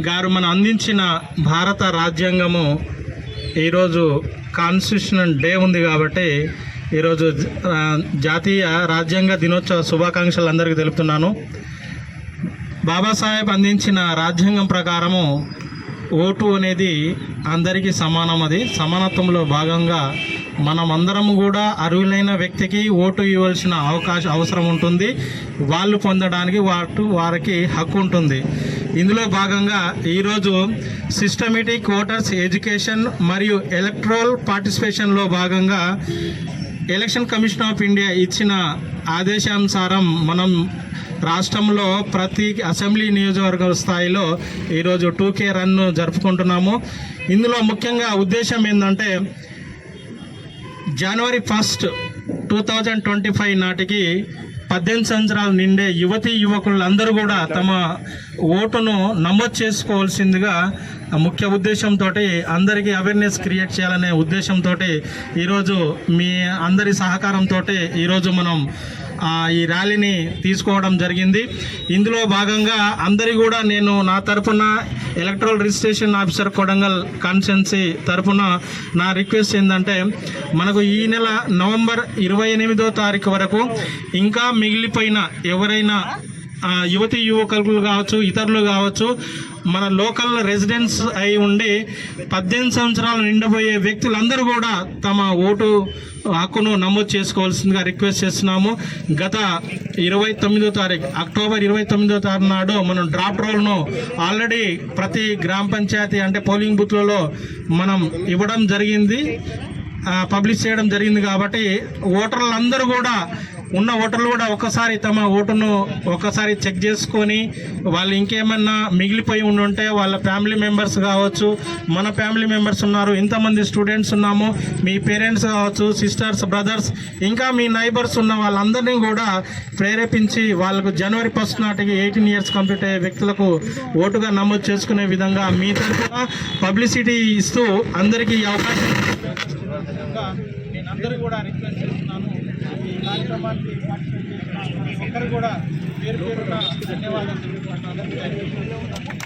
గారు మనం అందించిన భారత రాజ్యాంగము ఈరోజు కాన్స్టిట్యూషనల్ డే ఉంది కాబట్టి ఈరోజు జాతీయ రాజ్యాంగ దినోత్సవ శుభాకాంక్షలు అందరికీ తెలుపుతున్నాను. బాబాసాహెబ్ అందించిన రాజ్యాంగం ప్రకారము ఓటు అనేది అందరికీ సమానం. అది సమానత్వంలో భాగంగా మనమందరం కూడా అర్హులైన వ్యక్తికి ఓటు ఇవ్వాల్సిన అవసరం ఉంటుంది. వాళ్ళు పొందడానికి వారికి హక్కు ఉంటుంది. ఇందులో భాగంగా ఈరోజు సిస్టమేటిక్ ఓటర్స్ ఎడ్యుకేషన్ మరియు ఎలక్ట్రల్ పార్టిసిపేషన్లో భాగంగా ఎలక్షన్ కమిషన్ ఆఫ్ ఇండియా ఇచ్చిన ఆదేశానుసారం మనం రాష్ట్రంలో ప్రతి అసెంబ్లీ నియోజకవర్గ స్థాయిలో ఈరోజు 2K రన్ను జరుపుకుంటున్నాము. ఇందులో ముఖ్యంగా ఉద్దేశం ఏంటంటే జనవరి 1, 2025 నాటికి 18 సంవత్సరాలు నిండే యువతీ యువకులందరూ కూడా తమ ఓటును నమోదు చేసుకోవాల్సిందిగా ముఖ్య ఉద్దేశంతో అందరికీ అవేర్నెస్ క్రియేట్ చేయాలనే ఉద్దేశంతో ఈరోజు మీ అందరి సహకారంతో ఈరోజు మనం ఈ ర్యాలీని తీసుకోవడం జరిగింది. ఇందులో భాగంగా అందరి కూడా నేను నా తరఫున electoral registration officer Kodangal constituency తరఫున నా రిక్వెస్ట్ ఏంటంటే మనకు ఈ నెల నవంబర్ 28వ తారీఖు వరకు ఇంకా మిగిలిపోయిన ఎవరైనా యువతీ యువకులు కావచ్చు, ఇతరులు కావచ్చు, మన లోకల్ రెసిడెంట్స్ అయి ఉండి 18 సంవత్సరాలు నిండబోయే వ్యక్తులందరూ కూడా తమ ఓటు హక్కును నమోదు చేసుకోవాల్సిందిగా రిక్వెస్ట్ చేస్తున్నాము. గత 29వ తారీఖు అక్టోబర్ 29వ తారీఖు నాడు మనం డ్రాఫ్ట్ రోల్ను ఆల్రెడీ ప్రతి గ్రామ పంచాయతీ అంటే పోలింగ్ బూత్లలో మనం ఇవ్వడం జరిగింది, పబ్లిష్ చేయడం జరిగింది. కాబట్టి ఓటర్లందరూ కూడా ఉన్న ఓటర్లు కూడా ఒకసారి తమ ఓటును ఒకసారి చెక్ చేసుకొని వాళ్ళు ఇంకేమన్నా మిగిలిపోయి ఉంటే వాళ్ళ ఫ్యామిలీ మెంబర్స్ కావచ్చు, మన ఫ్యామిలీ మెంబర్స్ ఉన్నారు, ఇంతమంది స్టూడెంట్స్ ఉన్నాము, మీ పేరెంట్స్ కావచ్చు, సిస్టర్స్, బ్రదర్స్, ఇంకా మీ నైబర్స్ ఉన్న వాళ్ళందరినీ కూడా ప్రేరేపించి వాళ్ళకు జనవరి 1 నాటికి 18 ఇయర్స్ కంప్లీట్ అయ్యే వ్యక్తులకు ఓటుగా నమోదు చేసుకునే విధంగా మీ తరఫున పబ్లిసిటీ ఇస్తూ అందరికీ ఈ అవకాశం నేను అందరూ కూడా రిక్వెస్ట్ చేస్తున్నాను. ఈ కార్యక్రమానికి పార్టిసిపేట్ చేసిన ఒక్కరు కూడా పేరు పేరున ధన్యవాదాలు తెలుపుకుంటున్నాను.